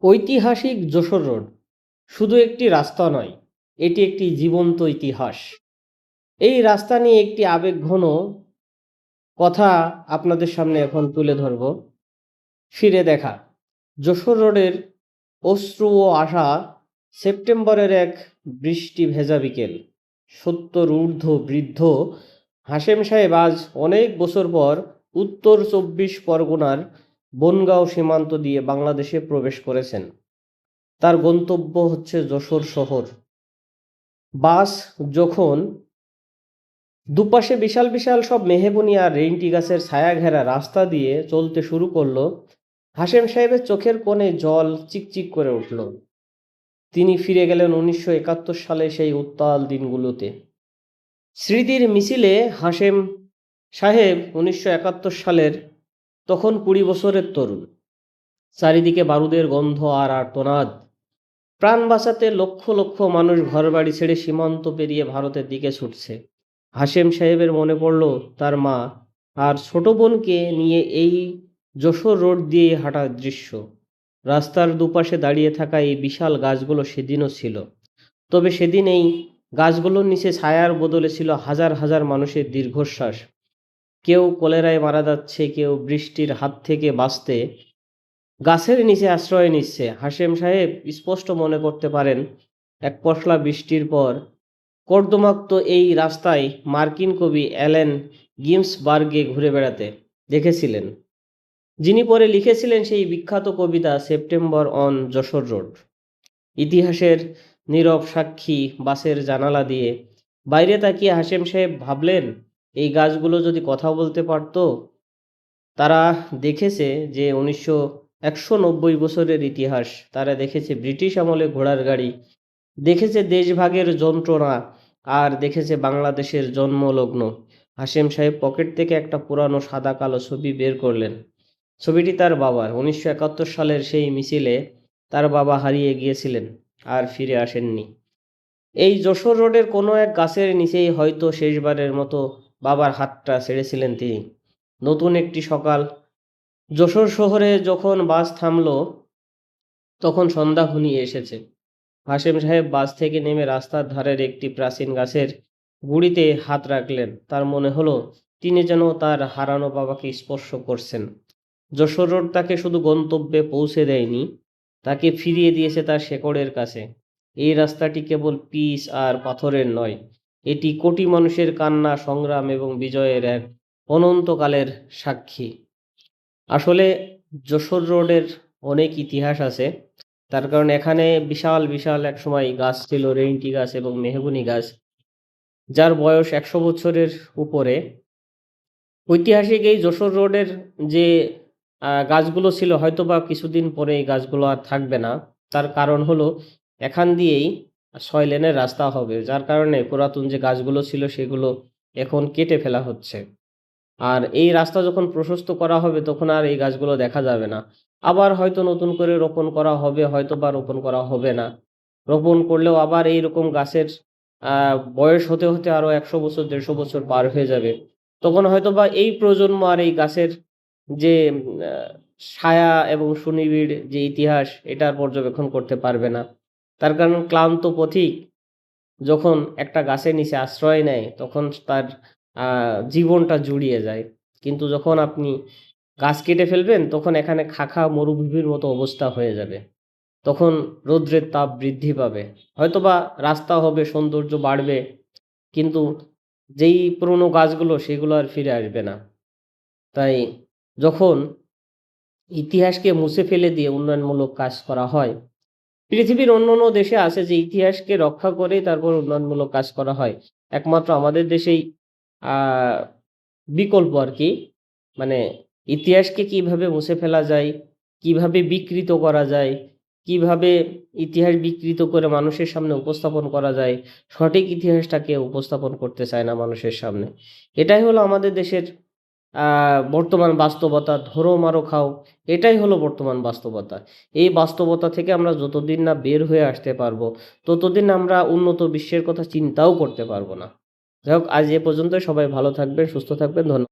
ঐতিহাসিক যশোর রোড শুধু একটি রাস্তা নয়, এটি একটি জীবন্ত ইতিহাস। এই রাস্তা নিয়ে একটি আবেগঘন কথা আপনাদের সামনে এখন তুলে ধরব। ফিরে দেখা যশোর রোডের অশ্রু ও আশা। সেপ্টেম্বরের এক বৃষ্টি ভেজা বিকেল। 70 ঊর্ধ্ব বৃদ্ধ হাশেম সাহেব আজ অনেক বছর পর উত্তর 24 পরগনার বনগাঁও সীমান্ত দিয়ে বাংলাদেশে প্রবেশ করেছেন। তার গন্তব্য হচ্ছে যশোর শহর। বাস যখন দুপাশে বিশাল বিশাল সব মেহগনি আর রেইনটি গাছের ছায়া ঘেরা রাস্তা দিয়ে চলতে শুরু করলো, হাশেম সাহেবের চোখের কোণে জল চিকচিক করে উঠল। তিনি ফিরে গেলেন 1971 সালে সেই উত্তাল দিনগুলোতে। স্মৃতির মিছিলে হাশেম সাহেব 1971 সালের তখন 20 বছরের তরুণ। চারিদিকে বারুদের গন্ধ আর আর্তনাদ। প্রাণ বাঁচাতে লক্ষ লক্ষ মানুষ ঘরবাড়ি ছেড়ে সীমান্ত পেরিয়ে ভারতের দিকে ছুটছে। হাশেম সাহেবের মনে পড়ল তার মা আর ছোট বোনকে নিয়ে এই যশোর রোড দিয়ে হাঁটার দৃশ্য। রাস্তার দুপাশে দাঁড়িয়ে থাকা এই বিশাল গাছগুলো সেদিনও ছিল, তবে সেদিন এই গাছগুলোর নিচে ছায়ার বদলে ছিল হাজার হাজার মানুষের দীর্ঘশ্বাস। কেউ কলেরায় মারা যাচ্ছে, কেউ বৃষ্টির হাত থেকে বাঁচতে গাছের নিচে আশ্রয় নিচ্ছে। হাশেম সাহেব স্পষ্ট মনে করতে পারেন, এক পশলা বৃষ্টির পর কর্দমাক্ত এই রাস্তায় মার্কিন কবি অ্যালেন গিমসবার্গে ঘুরে বেড়াতে দেখেছিলেন, যিনি পরে লিখেছিলেন সেই বিখ্যাত কবিতা সেপ্টেম্বর অন যশোর রোড। ইতিহাসের নীরব সাক্ষী বাসের জানালা দিয়ে বাইরে তাকিয়ে হাশেম সাহেব ভাবলেন, এই গাছগুলো যদি কথা বলতে পারত। তারা দেখেছে যে 190 বছরের ইতিহাস। তারা দেখেছে ব্রিটিশ আমলে ঘোড়ার গাড়ি, দেখেছে দেশভাগের যন্ত্রণা, আর দেখেছে বাংলাদেশের জন্মলগ্ন। হাশেম সাহেব পকেট থেকে একটা পুরানো সাদা কালো ছবি বের করলেন। ছবিটি তার বাবার। 1971 সালের সেই মিছিলে তার বাবা হারিয়ে গিয়েছিলেন আর ফিরে আসেননি। এই যশোর রোডের কোনো এক গাছের নিচেই হয়তো শেষবারের মতো বাবার হাতটা ছেড়েছিলেন তিনি। নতুন একটি সকাল। যশোর শহরে যখন বাস থামলো, তখন সন্ধ্যা ঘনিয়ে এসেছে। হাশেম সাহেব বাস থেকে নেমে রাস্তার ধারের একটি প্রাচীন গাছের গুড়িতে হাত রাখলেন। তার মনে হলো তিনি যেন তার হারানো বাবাকে স্পর্শ করছেন। যশোর রোড তাকে শুধু গন্তব্যে পৌঁছে দেয়নি, তাকে ফিরিয়ে দিয়েছে তার শেকড়ের কাছে। এই রাস্তাটি কেবল পিচ আর পাথরের নয়, এটি কোটি মানুষের কান্না, সংগ্রাম এবং বিজয়ের এক অনন্তকালের সাক্ষী। আসলে যশোর রোডের অনেক ইতিহাস আছে, তার কারণ এখানে বিশাল বিশাল এক সময় গাছ ছিল, রেইনটি গাছ এবং মেহগনি গাছ, যার বয়স 100 বছরের উপরে। ঐতিহাসিক এই যশোর রোডের যে গাছগুলো ছিল, হয়তো বা কিছুদিন পরে এই গাছগুলো আর থাকবে না। তার কারণ হলো এখান দিয়েই 6 লেনের রাস্তা হবে, যার কারণে পুরাতন যে গাছগুলো ছিল সেগুলো এখন কেটে ফেলা হচ্ছে। আর এই রাস্তা যখন প্রশস্ত করা হবে তখন আর এই গাছগুলো দেখা যাবে না। আবার হয়তো নতুন করে রোপণ করা হবে, হয়তো বা রোপণ করা হবে না। রোপণ করলেও আবার এইরকম গাছের বয়স হতে হতে আরো 100 বছর 150 বছর পার হয়ে যাবে। তখন হয়তো বা এই প্রজন্ম আর এই গাছের যে ছায়া এবং সুনিবিড় যে ইতিহাস, এটার পর্যবেক্ষণ করতে পারবে না। তার কারণ ক্লান্ত পথিক যখন একটা গাছের নিচে আশ্রয় নেয় তখন তার জীবনটা জুড়িয়ে যায়। কিন্তু যখন আপনি গাছ কেটে ফেলবেন তখন এখানে খাখা মরুভূমির মতো অবস্থা হয়ে যাবে। তখন রৌদ্রের তাপ বৃদ্ধি পাবে, হয়তোবা রাস্তা হবে, সৌন্দর্য বাড়বে, কিন্তু যেই পুরনো গাছগুলো সেগুলো আর ফিরে আসবে না। তাই যখন ইতিহাসকে মুছে ফেলে দিয়ে উন্নয়নমূলক কাজ করা হয়, পৃথিবীর অন্যান্য দেশে আছে যে ইতিহাসকে রক্ষা করে তারপর উন্নয়নমূলক কাজ করা হয়, একমাত্র আমাদের দেশেই বিকল্প আর কি। মানে ইতিহাসকে কিভাবে মুছে ফেলা যায়, কিভাবে বিকৃত করা যায়, কিভাবে ইতিহাস বিকৃত করে মানুষের সামনে উপস্থাপন করা যায়, সঠিক ইতিহাসটাকে উপস্থাপন করতে চায় না মানুষের সামনে। এটাই হলো আমাদের দেশের বর্তমান বাস্তবতা। ধরো মারো খাও, এটাই হলো বর্তমান বাস্তবতা। এই বাস্তবতা থেকে আমরা যতদিন না বের হয়ে আসতে পারবো ততদিন আমরা উন্নত বিশ্বের কথা চিন্তাও করতে পারবো না। যাই হোক, আজ এ পর্যন্ত। সবাই ভালো থাকবেন, সুস্থ থাকবেন। ধন্যবাদ।